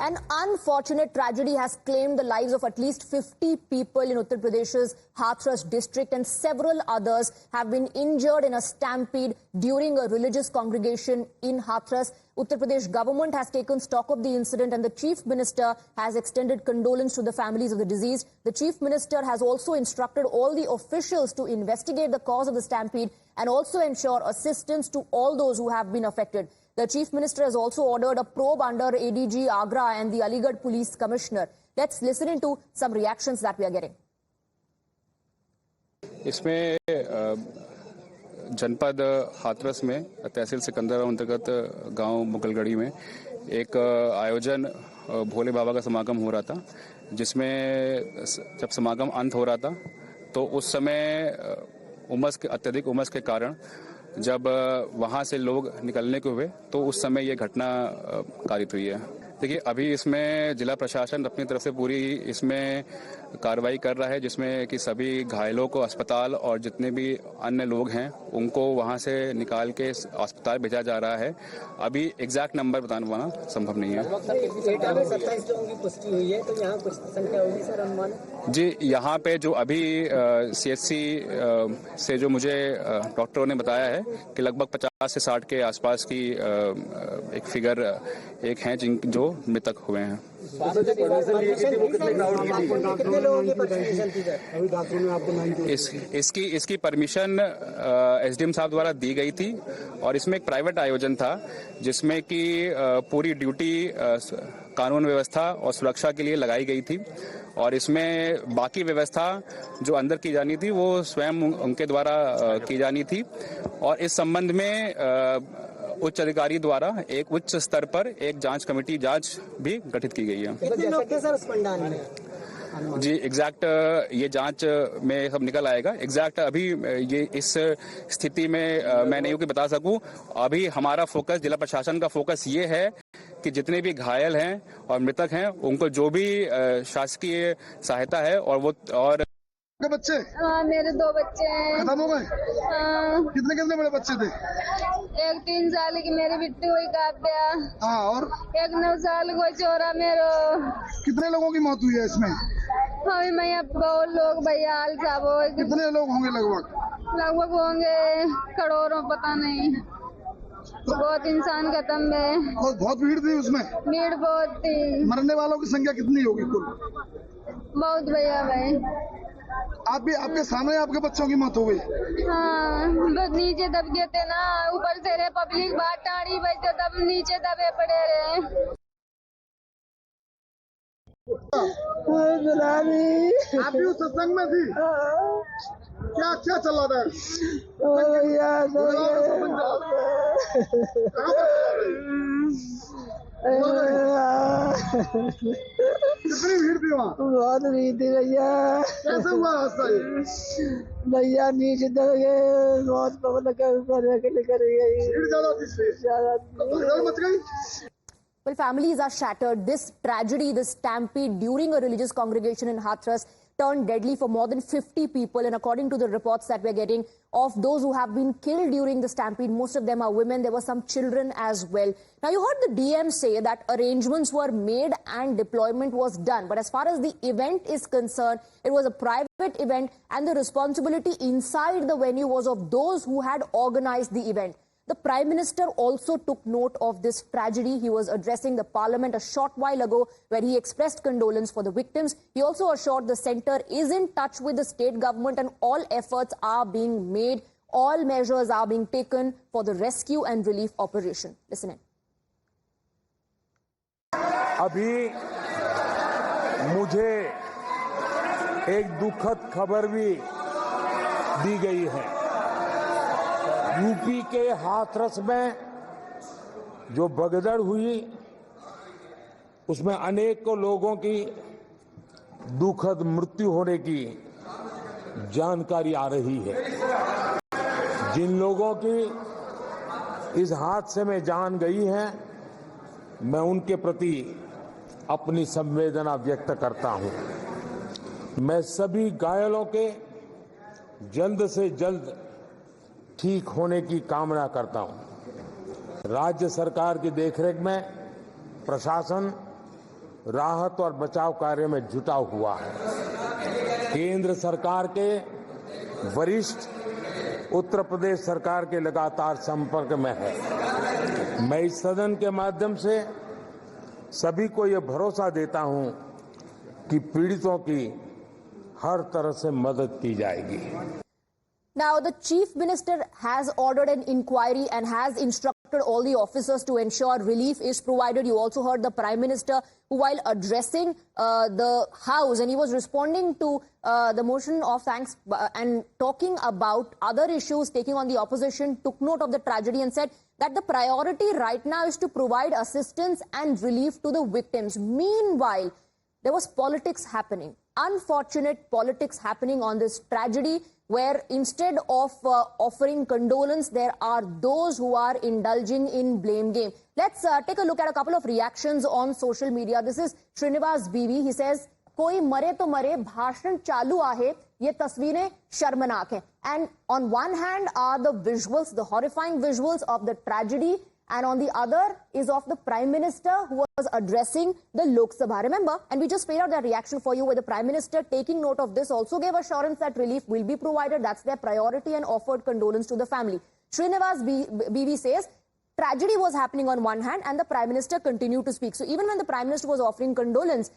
An unfortunate tragedy has claimed the lives of at least 50 people in Uttar Pradesh's Hathras district, and several others have been injured in a stampede during a religious congregation in Hathras. Uttar Pradesh government has taken stock of the incident, and the Chief Minister has extended condolence to the families of the deceased. The Chief Minister has also instructed all the officials to investigate the cause of the stampede and also ensure assistance to all those who have been affected. The Chief Minister has also ordered a probe under ADG Agra and the Aligarh Police Commissioner. Let's listen into some reactions that we are getting. इसमें जनपद हाथरस में तहसील सिकंदरा अंतर्गत गांव मुगलगढ़ी में एक आयोजन भोले बाबा का समागम हो रहा था, जिसमें जब समागम अंत हो रहा था तो उस समय अत्यधिक उमस के कारण जब वहां से लोग निकलने को हुए तो उस समय ये घटना कारित हुई है। देखिए, अभी इसमें जिला प्रशासन अपनी तरफ से पूरी इसमें कार्रवाई कर रहा है, जिसमें कि सभी घायलों को अस्पताल और जितने भी अन्य लोग हैं उनको वहां से निकाल के अस्पताल भेजा जा रहा है। अभी एग्जैक्ट नंबर बताना संभव नहीं है। 27 लोगों की पुष्टि हुई है, तो यहाँ कुछ संख्या होगी सर अनुमान? जी, यहाँ पे जो अभी CHC से जो मुझे डॉक्टरों ने बताया है कि लगभग 50 से 60 के आसपास की एक फिगर एक हैं जो मृतक हुए हैं। इसकी परमिशन SDM साहब द्वारा दी गई थी और इसमें एक प्राइवेट आयोजन था जिसमें कि पूरी ड्यूटी कानून व्यवस्था और सुरक्षा के लिए लगाई गई थी, और इसमें बाकी व्यवस्था जो अंदर की जानी थी वो स्वयं उनके द्वारा की जानी थी। और इस संबंध में उच्च अधिकारी द्वारा एक उच्च स्तर पर एक जांच कमेटी भी गठित की गई है। कितने लोग थे सर उस पंडाल में? जी, एग्जैक्ट ये जांच में सब निकल आएगा। एग्जैक्ट अभी ये इस स्थिति में मैं नहीं बता सकूं। अभी हमारा फोकस, जिला प्रशासन का फोकस ये है कि जितने भी घायल हैं और मृतक हैं उनको जो भी शासकीय सहायता है और बच्चे? हाँ, मेरे 2 बच्चे हैं। खत्म हो गए? हाँ। कितने बड़े बच्चे थे? एक 3 साल की मेरी बिट्टी हुई काव्या। हाँ, और एक 9 साल को छोरा मेरो। कितने लोगों की मौत हुई है इसमें? हाँ, मैं बहुत लोग भैया हाल साहब। कितने लोग होंगे लगभग होंगे करोड़ों, पता नहीं। बहुत इंसान खत्म है। बहुत भीड़ थी उसमें? भीड़ बहुत थी। मरने वालों की संख्या कितनी होगी कुल? बहुत भैया भाई। आपके सामने आपके बच्चों की मौत हो गई? हाँ, बस नीचे दब गए थे ना, ऊपर से रे पब्लिक बाहर टाड़ी बजते तब नीचे दबे पड़े रहे। आप भी उस सत्संग में थी? क्या चल रहा था? कितनी भीड़ थी वहाँ? बहुत भीड़ थी भैया। कैसे हुआ हादसा ये? भैया नीचे दब गए, बहुत पब्लिक निकल गई। भीड़ ज्यादा मच गई। Well, families are shattered. This tragedy, this stampede during a religious congregation in Hathras turned deadly for more than 50 people. And according to the reports that we're getting, of those who have been killed during the stampede, most of them are women. There were some children as well. Now, you heard the DM say that arrangements were made and deployment was done. But as far as the event is concerned, it was a private event and the responsibility inside the venue was of those who had organized the event. The Prime Minister also took note of this tragedy. He was addressing the Parliament a short while ago where he expressed condolence for the victims. He also assured the centre is in touch with the state government and all efforts are being made. All measures are being taken for the rescue and relief operation. Listen in. अभी मुझे एक दुखद खबर भी दी गई है। UP के हाथरस में जो भगदड़ हुई उसमें अनेकों लोगों की दुखद मृत्यु होने की जानकारी आ रही है। जिन लोगों की इस हादसे में जान गई है, मैं उनके प्रति अपनी संवेदना व्यक्त करता हूं। मैं सभी घायलों के जल्द से जल्द ठीक होने की कामना करता हूं। राज्य सरकार की देखरेख में प्रशासन राहत और बचाव कार्य में जुटा हुआ है। केंद्र सरकार के वरिष्ठ उत्तर प्रदेश सरकार के लगातार संपर्क में है। मैं इस सदन के माध्यम से सभी को ये भरोसा देता हूं कि पीड़ितों की हर तरह से मदद की जाएगी। Now, the Chief Minister has ordered an inquiry and has instructed all the officers to ensure relief is provided. You also heard the Prime Minister, who, while addressing the House, and he was responding to the motion of thanks and talking about other issues, taking on the opposition, took note of the tragedy and said that the priority right now is to provide assistance and relief to the victims. Meanwhile, there was politics happening, unfortunate politics happening on this tragedy, where instead of offering condolence, there are those who are indulging in blame game. Let's take a look at a couple of reactions on social media. This is Srinivas BV. He says, "Koi mare to mare, bhashan chalu aahe, ye tasveerein sharmnak hai." And on one hand are the visuals, the horrifying visuals of the tragedy, and on the other is of the Prime Minister who was addressing the Lok Sabha. Remember, and we just played out that reaction for you, where the Prime Minister, taking note of this, also gave assurance that relief will be provided. That's their priority, and offered condolence to the family. Srinivas BV says, tragedy was happening on one hand and the Prime Minister continued to speak. So even when the Prime Minister was offering condolence,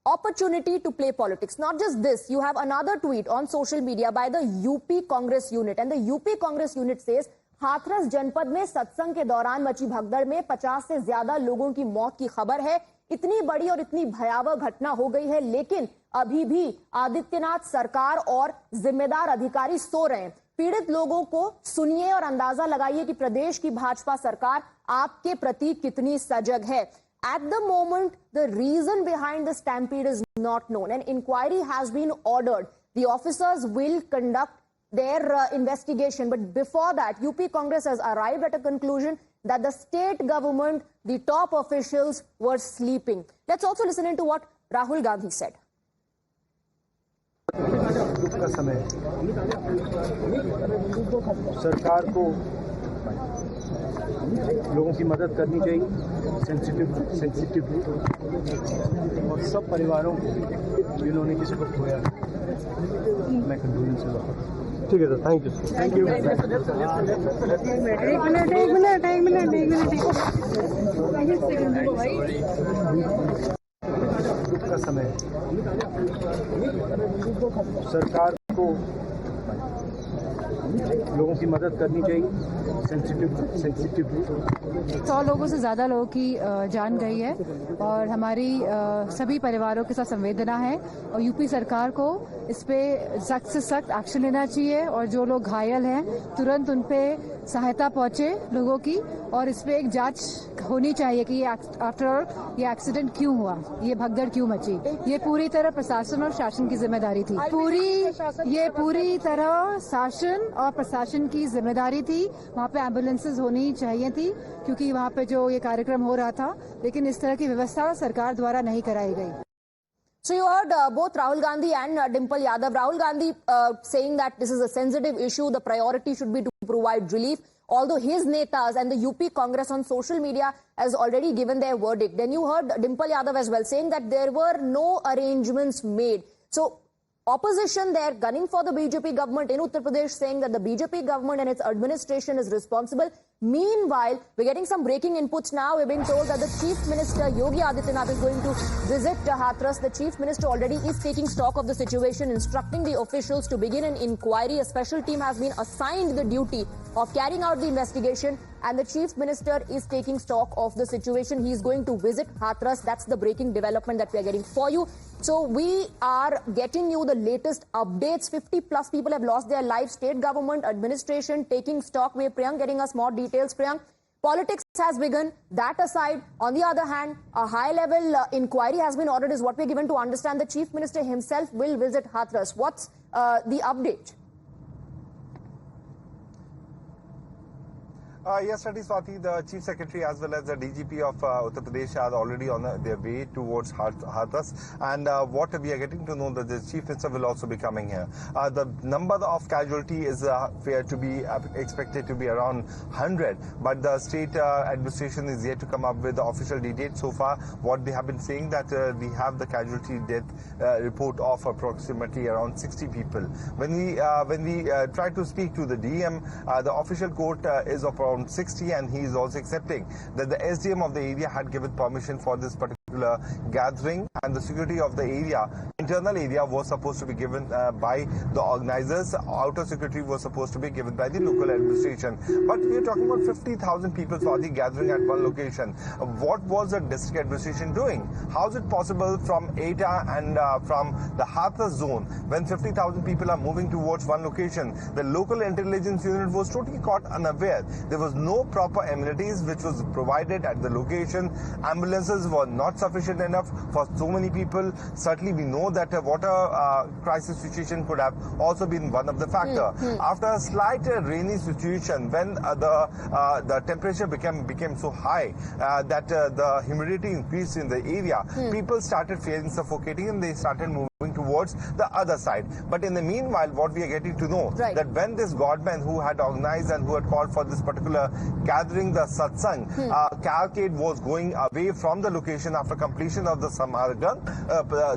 opportunity to play politics. Not just this, you have another tweet on social media by the UP Congress unit, and the UP Congress unit says, Hathras जनपद में सत्संग के दौरान मची भगदड़ में 50 से ज्यादा लोगों की मौत की खबर है। इतनी बड़ी और इतनी भयावह घटना हो गई है, लेकिन अभी भी आदित्यनाथ सरकार और जिम्मेदार अधिकारी सो रहे हैं। पीड़ित लोगों को सुनिए और अंदाजा लगाइए कि प्रदेश की भाजपा सरकार आपके प्रति कितनी सजग है। At the moment, the reason behind the stampede is not known. An inquiry has been ordered. The officers will conduct their investigation. But before that, UP Congress has arrived at a conclusion that the state government, the top officials, were sleeping. Let's also listen into what Rahul Gandhi said. दुख का समय है। सरकार को लोगों की मदद करनी चाहिए, सेंसिटिवली, और सब परिवारों को जिन्होंने किसी को खोया, मैं कंडोलेंस करता हूं। ठीक है सर, थैंक यू। दुख का समय है। सरकार को लोगों की मदद करनी चाहिए, सेंसिटिवली। 100 लोगों से ज़्यादा लोगों की जान गई है और हमारी सभी परिवारों के साथ संवेदना है, और यूपी सरकार को इस पे सख्त से सख्त एक्शन लेना चाहिए, और जो लोग घायल हैं तुरंत उन पे सहायता पहुंचे लोगों की, और इस पे एक जांच होनी चाहिए कि आफ्टर ऑल ये एक्सीडेंट क्यों हुआ, ये भगदड़ क्यों मची। ये पूरी तरह प्रशासन और शासन की जिम्मेदारी थी। ये पूरी तरह शासन और प्रशासन की जिम्मेदारी थी। वहाँ पे एम्बुलेंसेज होनी चाहिए थी, क्योंकि वहाँ पे जो ये कार्यक्रम हो रहा था, लेकिन इस तरह की व्यवस्था सरकार द्वारा नहीं कराई गई। So you heard both Rahul Gandhi and Dimple Yadav. Rahul Gandhi saying that this is a sensitive issue, the priority should be to provide relief, although his netas and the UP Congress on social media has already given their verdict. Then you heard Dimple Yadav as well saying that there were no arrangements made. So opposition there gunning for the BJP government in Uttar Pradesh, saying that the BJP government and its administration is responsible. Meanwhile, we're getting some breaking inputs now. We're being told that the Chief Minister, Yogi Adityanath, is going to visit Hathras. The Chief Minister already is taking stock of the situation, instructing the officials to begin an inquiry. A special team has been assigned the duty of carrying out the investigation, and the Chief Minister is taking stock of the situation. He is going to visit Hathras. That's the breaking development that we are getting for you. So we are getting you the latest updates. 50 plus people have lost their lives. State government, administration taking stock. We're Priyank getting us more details. Priyank, politics has begun. That aside, on the other hand, a high-level inquiry has been ordered, is what we're given to understand. The Chief Minister himself will visit Hathras. What's the update? Yes, Swati, the Chief Secretary as well as the DGP of Uttar Pradesh are already on their way towards Hathras, and what we are getting to know that the Chief Minister will also be coming here. The number of casualty is to be expected to be around 100, but the state administration is yet to come up with the official details. So far, what they have been saying that we have the casualty death report of approximately around 60 people. When we try to speak to the DM, the official quote is of around 60, and he is also accepting that the SDM of the area had given permission for this particular gathering, and the security of the area, internal area, was supposed to be given by the organizers. Outer security was supposed to be given by the local administration. But we are talking about 50,000 people gathering at one location. What was the district administration doing? How is it possible from Eta and from the Hathras zone, when 50,000 people are moving towards one location, the local intelligence unit was totally caught unaware? There was no proper amenities which was provided at the location. Ambulances were not sufficient enough for so many people. Certainly we know that a water crisis situation could have also been one of the factor. After a slight rainy situation, when the temperature became so high that the humidity increased in the area, people started feeling suffocating, and they started moving towards the other side. But in the meanwhile, what we are getting to know, that when this godman who had organized and who had called for this particular gathering, the satsang, cavalcade was going away from the location after completion of the Samargan,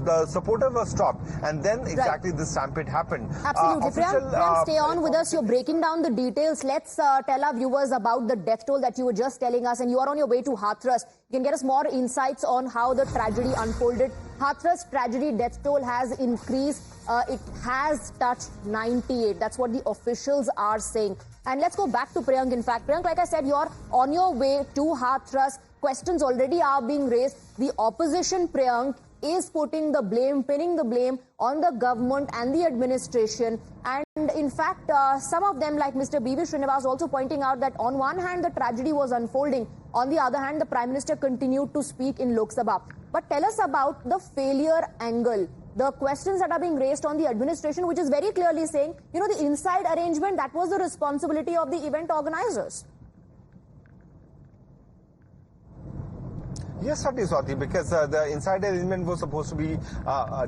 the supporter was stopped, and then exactly this stampede happened. Absolutely. Priyank, stay on with us. You're breaking down the details. Let's tell our viewers about the death toll that you were just telling us, and you are on your way to Hathras. You can get us more insights on how the tragedy unfolded. Hathras tragedy death toll has increased. It has touched 98. That's what the officials are saying. And let's go back to Priyank. In fact, Priyank, like I said, you're on your way to Hathras. Questions already are being raised. The opposition, Priyank, is putting the blame, pinning the blame on the government and the administration. And in fact, some of them, like Mr. B.V. Srinivas, also pointing out that on one hand, the tragedy was unfolding. On the other hand, the Prime Minister continued to speak in Lok Sabha. But tell us about the failure angle, the questions that are being raised on the administration, which is very clearly saying, you know, the inside arrangement, that was the responsibility of the event organizers. Yes, certainly, Swati, because the inside arrangement was supposed to be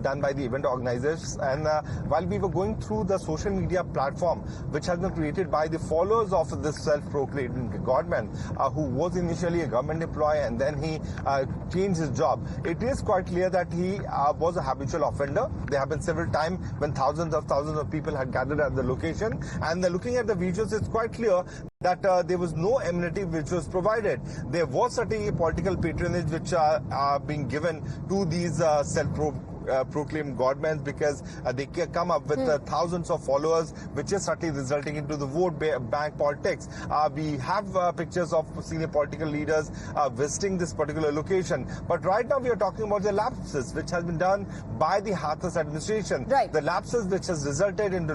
done by the event organizers. And while we were going through the social media platform, which has been created by the followers of this self-proclaimed godman, who was initially a government employee and then he changed his job, it is quite clear that he was a habitual offender. There have been several times when thousands of people had gathered at the location. And looking at the videos, it's quite clear that there was no amenity which was provided. There was certainly political patronage which are being given to these self-proclaimed godmen, because they come up with thousands of followers, which is certainly resulting into the vote bank politics. We have pictures of senior political leaders visiting this particular location. But right now we are talking about the lapses which has been done by the Hathras administration. The lapses which has resulted into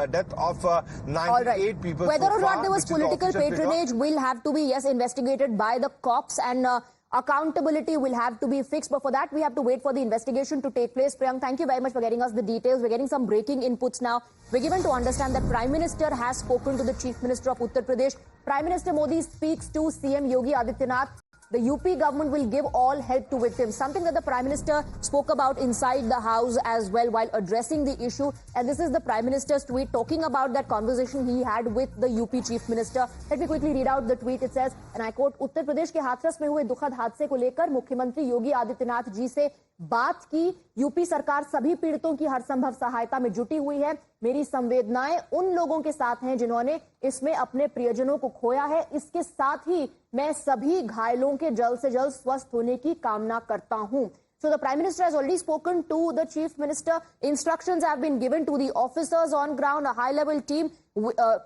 death of 98 people. Whether so or far, not there was political patronage will have to be, yes, investigated by the cops, and accountability will have to be fixed. But for that, we have to wait for the investigation to take place. Priyank, thank you very much for getting us the details. We're getting some breaking inputs now. We're given to understand that Prime Minister has spoken to the Chief Minister of Uttar Pradesh. Prime Minister Modi speaks to CM Yogi Adityanath. The UP government will give all help to victims, something that the Prime Minister spoke about inside the house as well while addressing the issue. And this is the Prime Minister's tweet talking about that conversation he had with the UP Chief Minister. Let me quickly read out the tweet. It says, and I quote, Uttar Pradesh के हाथरस में हुए दुखद हादसे को लेकर मुख्यमंत्री योगी आदित्यनाथ जी से बात की। यूपी सरकार सभी पीड़ितों की हर संभव सहायता में जुटी हुई है। मेरी संवेदनाएं उन लोगों के साथ हैं जिन्होंने इसमें अपने प्रियजनों को खोया है। इसके साथ ही मैं सभी घायलों के जल्द से जल्द स्वस्थ होने की कामना करता हूं। So the Prime Minister has already spoken to the Chief Minister. Instructions have been given to the officers on ground. A high-level team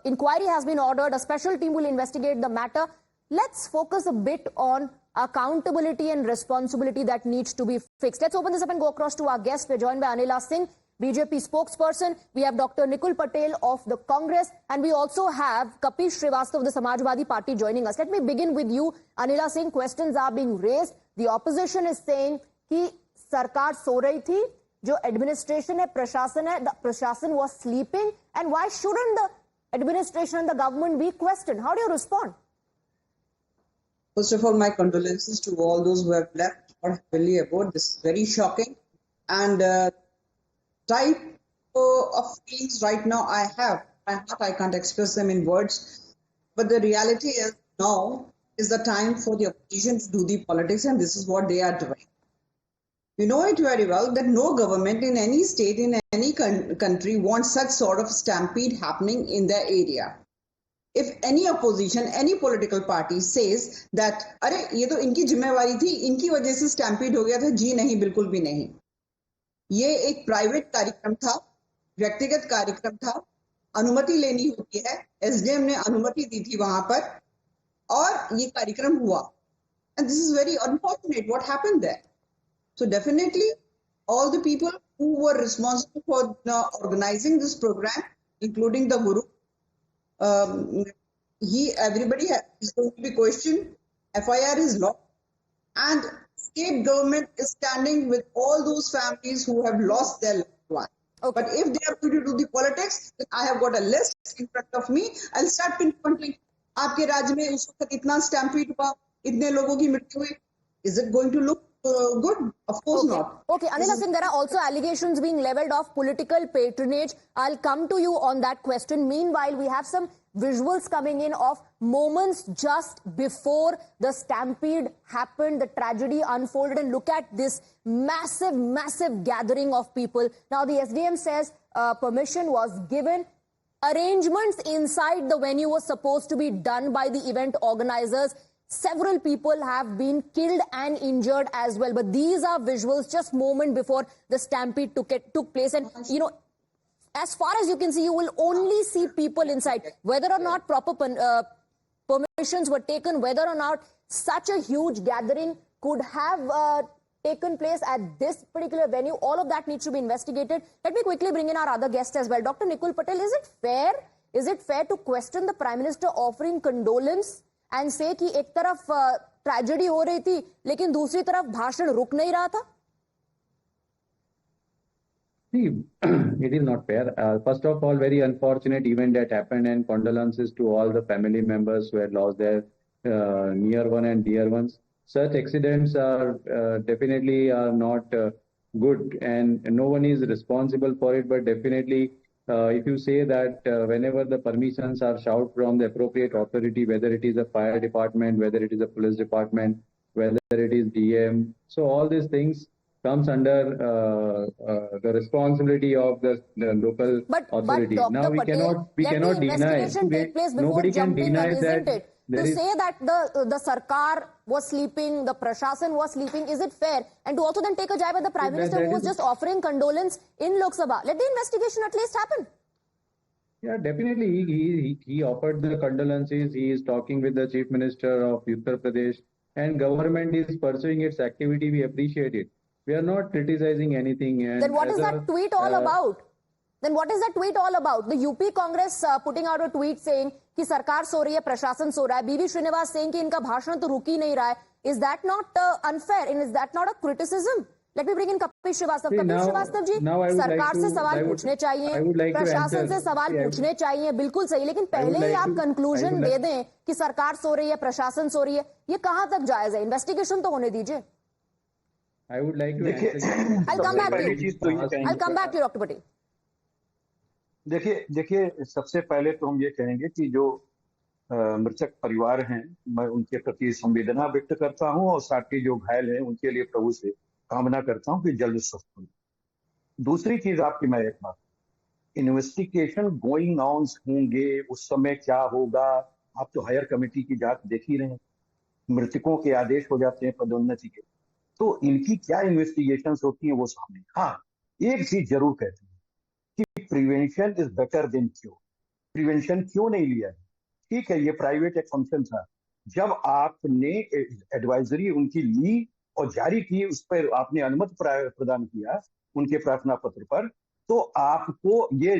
inquiry has been ordered. A special team will investigate the matter. Let's focus a bit on accountability and responsibility that needs to be fixed. Let's open this up and go across to our guest. We're joined by Anila Singh, BJP spokesperson. We have Dr. Nikul Patel of the Congress, and we also have Kapish Srivastava of the Samajwadi Party joining us. Let me begin with you, Anila Singh. Questions are being raised. The opposition is saying कि सरकार सो रही थी, जो administration है, the प्रशासन was sleeping, and why shouldn't the administration and the government be questioned? How do you respond? First of all, my condolences to all those who have left or happily aboard. This is very shocking. And type of feelings right now I have, I can't express them in words. But the reality is now is the time for the opposition to do the politics, and this is what they are doing. You know it very well that no government in any state, in any country wants such sort of stampede happening in their area. If any opposition, any political party says that अरे ये तो इनकी जिम्मेवारी थी, इनकी वजह से stampede हो गया था, जी नहीं, बिल्कुल भी नहीं. ये एक प्राइवेट कार्यक्रम था, व्यक्तिगत कार्यक्रम था, अनुमति लेनी होती है, एसडीएम ने अनुमति दी थी वहां पर और ये कार्यक्रम हुआ. And this is very unfortunate what happened there. So definitely all the people who were responsible for organizing this program, including the Guru, everybody is going to be questioned. FIR is law, and state government is standing with all those families who have lost their loved one. Okay. But if they are going to do the politics, then I have got a list in front of me. I'll start pinpointing. आपके राज्य में उस वक्त इतना stampede हुआ, इतने लोगों की मृत्यु हुई. Is it going to look good? Of course not. Okay, Anila Singh, there are also allegations being leveled of political patronage. I'll come to you on that question. Meanwhile, we have some visuals coming in of moments just before the stampede happened, the tragedy unfolded, and look at this massive gathering of people. Now, the SDM says permission was given. Arrangements inside the venue were supposed to be done by the event organizers. Several people have been killed and injured as well. But these are visuals just moment before the stampede took place. And, you know, as far as you can see, you will only see people inside. Whether or not proper permissions were taken, whether or not such a huge gathering could have taken place at this particular venue, all of that needs to be investigated. Let me quickly bring in our other guest as well. Dr. Nikul Patel, is it fair? Is it fair to question the Prime Minister offering condolence and say कि एक तरफ tragedy हो रही थी लेकिन दूसरी तरफ भाषण रुक नहीं रहा था? See, it is not fair. First of all, very unfortunate event that happened, and condolences to all the family members who had lost their near one and dear ones. Such accidents are definitely are not good, and no one is responsible for it. But definitely, if you say that whenever the permissions are sought from the appropriate authority, whether it is a fire department, whether it is a police department, whether it is DM, so all these things comes under the responsibility of the local authority. But now we Patel, cannot deny. Nobody can deny that. To say that the Sarkar was sleeping, the Prashashan was sleeping, is it fair? And to also then take a jab at the Prime Minister who was just offering condolence in Lok Sabha. Let the investigation at least happen. Yeah, definitely. He offered the condolences. He is talking with the Chief Minister of Uttar Pradesh, and government is pursuing its activity. We appreciate it. We are not criticizing anything. And then what is that tweet all about? Then what is that tweet all about? The UP Congress putting out a tweet saying कि सरकार सो रही है, प्रशासन सो रहा है. BV Srinivas saying कि इनका भाषण तो रुक ही नहीं रहा है. Is that not unfair? And is that not a criticism? Let me bring in Kapil Srivastava. Kapil Srivastava जी, सरकार से सवाल पूछने चाहिए, प्रशासन से सवाल पूछने चाहिए, बिल्कुल सही. लेकिन पहले ही आप कंक्लूजन दे दें कि सरकार सो रही है, प्रशासन सो रही है, ये कहाँ तक जायज है? इन्वेस्टिगेशन तो होने दीजिए. I would like to answer. I'll come back to you, Dr. Patel. देखिए सबसे पहले तो हम ये कहेंगे कि जो मृतक परिवार हैं, मैं उनके प्रति संवेदना व्यक्त करता हूं और साथ ही जो घायल हैं उनके लिए प्रभु से कामना करता हूं कि जल्द स्वस्थ हों. दूसरी चीज आपकी मैं एक बात, इन्वेस्टिगेशन गोइंग ऑन होंगे, उस समय क्या होगा, आप तो हायर कमेटी की जांच देख ही रहे हैं. मृतकों के आदेश हो जाते हैं पदोन्नति के, तो इनकी क्या इन्वेस्टिगेशंस होती हैं वो सामने. हाँ, एक चीज जरूर कहते हैं कि prevention is better than cure. Prevention क्यों नहीं लिया है? ठीक है, ये प्राइवेट एक फंक्शन था. जब आपने एडवाइजरी उनकी ली और जारी की, उस पर आपने अनुमति प्रदान किया उनके प्रार्थना पत्र पर, तो आपको ये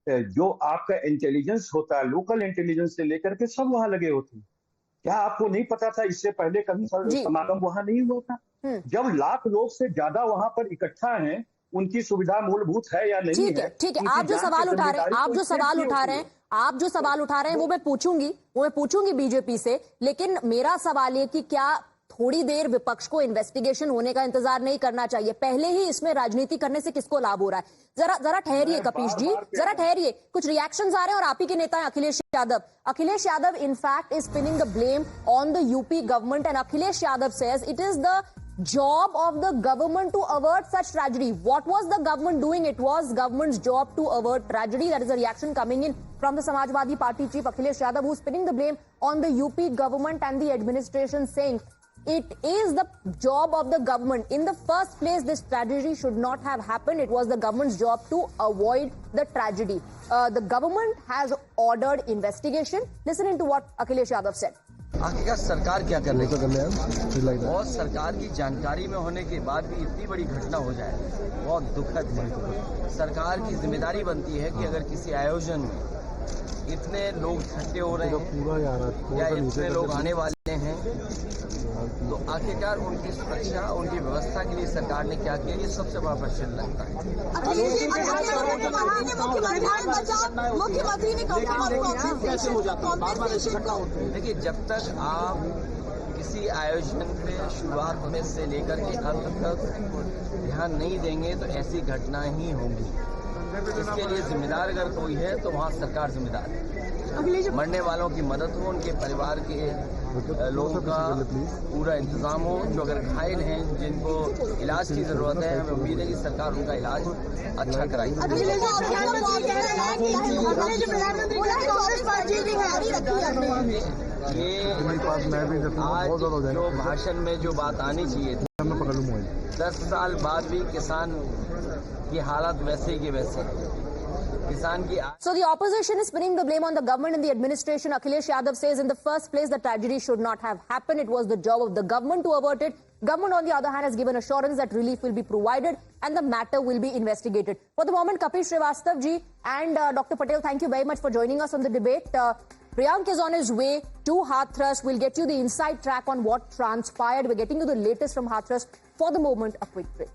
जो आपका इंटेलिजेंस होता है, लोकल इंटेलिजेंस से लेकर के सब वहां लगे होते हैं. क्या आपको नहीं पता था इससे पहले कभी समागम वहां नहीं हुआ था? जब लाख लोग से ज्यादा वहां पर इकट्ठा हैं, उनकी सुविधा मूलभूत है या नहीं है? ठीक है. आप जो सवाल उठा रहे हैं आप जो सवाल उठा रहे हैं वो मैं पूछूंगी बीजेपी से, लेकिन मेरा सवाल ये कि क्या थोड़ी देर विपक्ष को इन्वेस्टिगेशन होने का इंतजार नहीं करना चाहिए? पहले ही इसमें राजनीति करने से किसको लाभ हो रहा है? जरा ठहरिए कपीश जी, जरा ठहरिए। कुछ रिएक्शंस आ रहे हैं और आप ही के नेता हैं Akhilesh Yadav in fact is pinning the blame on the UP government, and Akhilesh Yadav says it is the job of the government to avert such tragedy. What was the government doing? It was government's job to avert tragedy. That is a reaction coming in from the Samajwadi Party chief Akhilesh Yadav, who's pinning the blame on the UP government and the administration, saying it is the job of the government. In the first place, this tragedy should not have happened. It was the government's job to avoid the tragedy. The government has ordered investigation. Listening to what Akhilesh Yadav said. आखिरकार सरकार क्या कर रही है और सरकार की जानकारी में होने के बाद भी इतनी बड़ी घटना हो जाए, बहुत दुखद है। सरकार की जिम्मेदारी बनती है कि अगर किसी आयोजन में इतने लोग इकट्ठे हो रहे हैं या इतने लोग आने वाले हैं, तो आखिरकार उनकी सुरक्षा, उनकी व्यवस्था के लिए सरकार ने क्या किया, ये सबसे बड़ा प्रश्न लगता है। देखिए, जब तक आप किसी आयोजन पे शुरुआत में से लेकर के अंत तक ध्यान नहीं देंगे तो ऐसी घटना ही होगी। इसके लिए जिम्मेदार अगर कोई है तो वहाँ सरकार जिम्मेदार है। मरने वालों की मदद हो, उनके परिवार के लोगों का पूरा इंतजाम हो, जो अगर घायल हैं, जिनको इलाज की जरूरत है, हमें उम्मीद है कि सरकार उनका इलाज अच्छा कराएगी। ये आज जो भाषण में जो बात आनी चाहिए थी, 10 साल बाद भी किसान की हालत वैसे ही के वैसे। So the opposition is pinning the blame on the government and the administration. Akhilesh Yadav says in the first place the tragedy should not have happened. It was the job of the government to avert it. Government on the other hand has given assurance that relief will be provided and the matter will be investigated. For the moment, Kapish Srivastav ji and Dr. Patel, thank you very much for joining us on the debate. Priyank is on his way to Hathras. We'll get you the inside track on what transpired. We're getting you the latest from Hathras. For the moment, a quick break.